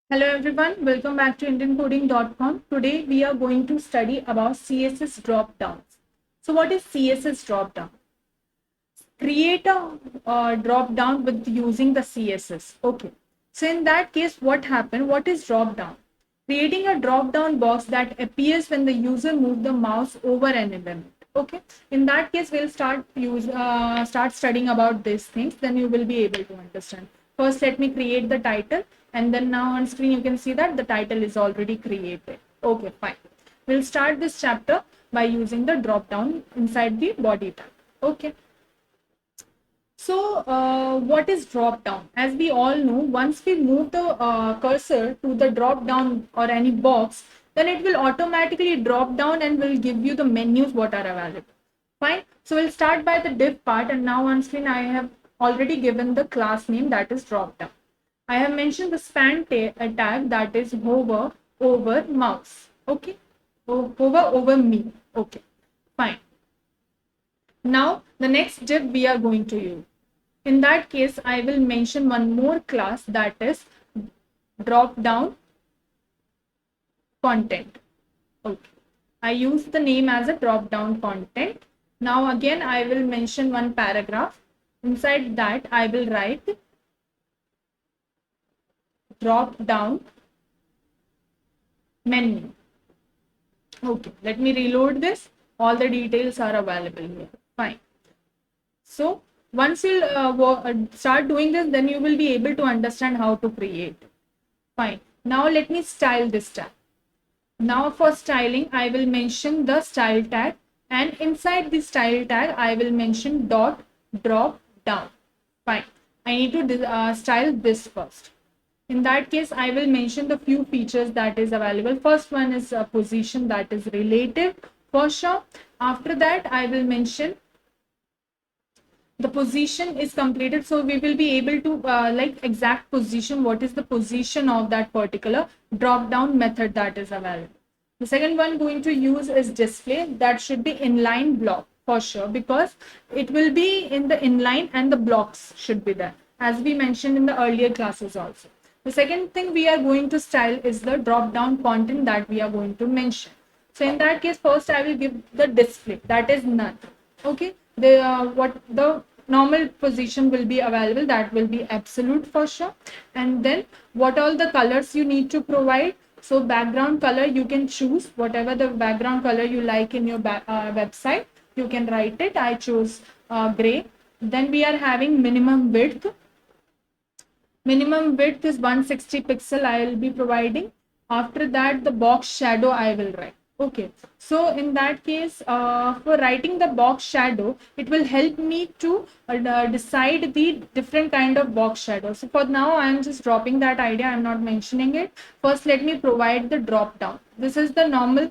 Hello everyone, welcome back to IndianCoding.com. Today we are going to study about CSS dropdowns. So what is CSS dropdown? Create a dropdown with using the CSS. Okay. So in that case, what happened? What is dropdown? Creating a dropdown box that appears when the user moves the mouse over an element. Okay. In that case, we'll start studying about these things. Then you will be able to understand. First, let me create the title, and then now on screen you can see that the title is already created. Okay, fine. We'll start this chapter by using the dropdown inside the body tag. Okay. So, what is drop down? As we all know, once we move the cursor to the drop down or any box, then it will automatically drop down and will give you the menus what are available. Fine. So, we'll start by the div part, and now on screen I have already given the class name, that is drop down. I have mentioned the span tag, that is hover over mouse. Okay. Hover over me. Okay. Fine. Now, the next div we are going to use. In that case, I will mention one more class, that is drop down content. Okay. I use the name as a drop down content. Now again, I will mention one paragraph. Inside that, I will write drop down menu. Okay, let me reload this. All the details are available here. Fine. So once you start doing this, then you will be able to understand how to create. Fine. Now let me style this tag. Now for styling, I will mention the style tag, and inside the style tag, I will mention dot drop down. Fine. I need to style this first. In that case, I will mention the few features that is available. First one is a position, that is relative for sure. After that, I will mention the position is completed, so we will be able to like exact position, what is the position of that particular drop down method that is available. The second one going to use is display, that should be inline block for sure, because it will be in the inline and the blocks should be there, as we mentioned in the earlier classes also. The second thing we are going to style is the drop down content that we are going to mention. So in that case, first I will give the display, that is none. Okay, what the normal position will be available, that will be absolute for sure. And then what all the colors you need to provide. So background color, you can choose whatever the background color you like in your website, you can write it. I chose gray. Then we are having minimum width. Minimum width is 160 pixel I will be providing. After that, the box shadow I will write. Okay, so in that case, for writing the box shadow, it will help me to decide the different kind of box shadow. So for now, I am just dropping that idea. I am not mentioning it. First, let me provide the drop down. This is the normal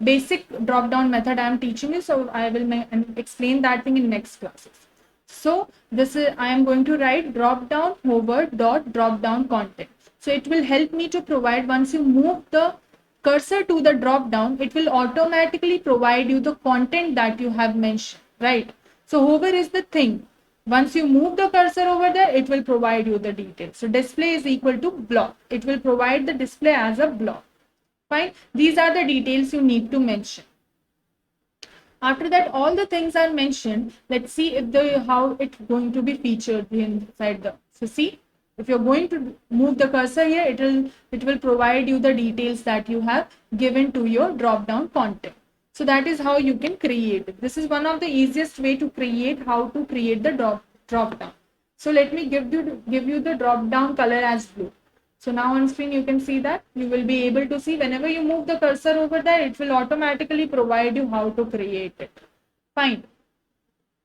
basic drop down method I am teaching you. So I will explain that thing in next classes. So this is, I am going to write drop down hover dot drop down content. So it will help me to provide, once you move the cursor to the drop down, it will automatically provide you the content that you have mentioned, right? So hover is the thing. Once you move the cursor over there, it will provide you the details. So display is equal to block. It will provide the display as a block. Fine. These are the details you need to mention. After that, all the things are mentioned. Let's see if how it's going to be featured inside the. So see, if you're going to move the cursor here, it will provide you the details that you have given to your drop down content. So that is how you can create it. This is one of the easiest way to create, how to create the drop down. So let me give you the drop down color as blue. So now on screen, you can see that you will be able to see whenever you move the cursor over there, it will automatically provide you how to create it. Fine.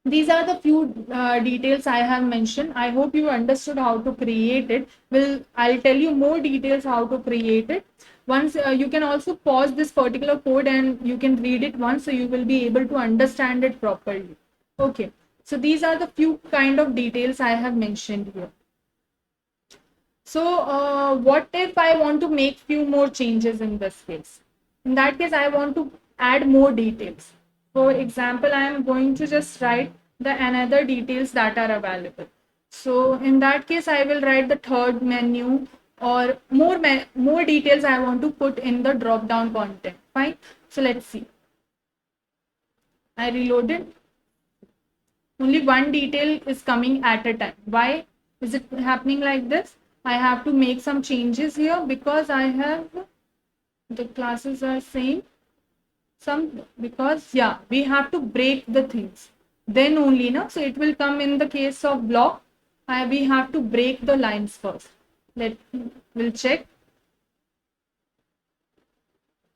These are the few details I have mentioned. I hope you understood how to create it. I'll tell you more details how to create it. Once you can also pause this particular code and you can read it once, so you will be able to understand it properly. Okay. So these are the few kind of details I have mentioned here. So what if I want to make few more changes in this case? In that case, I want to add more details. For example, I am going to just write the another details that are available. So in that case, I will write the third menu, or more details I want to put in the drop down content. Fine. So let's see. I reloaded. Only one detail is coming at a time. Why is it happening like this? I have to make some changes here because I have the classes are same. Some because yeah, we have to break the things. Then only now. So it will come in the case of block. We have to break the lines first. We'll check.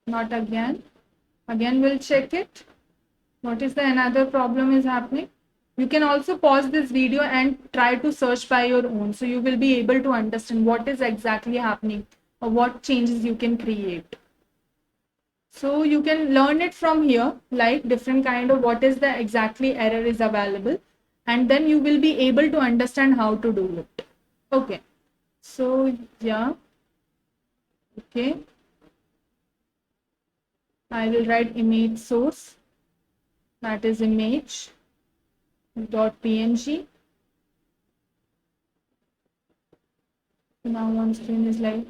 Not again. Again we'll check it. What is the another problem is happening? You can also pause this video and try to search by your own. So you will be able to understand what is exactly happening or what changes you can create. So you can learn it from here, like different kind of what is the exactly error is available. And then you will be able to understand how to do it. Okay. So yeah. Okay. I will write image source. That is image dot png. Now on screen is like,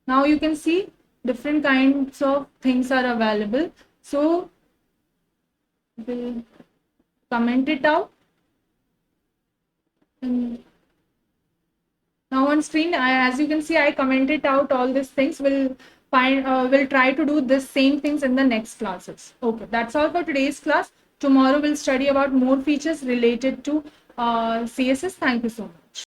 now you can see different kinds of things are available. So we'll comment it out. And now on screen, as you can see, I commented out all these things. We'll try to do the same things in the next classes. Okay, that's all for today's class. Tomorrow we'll study about more features related to CSS. Thank you so much.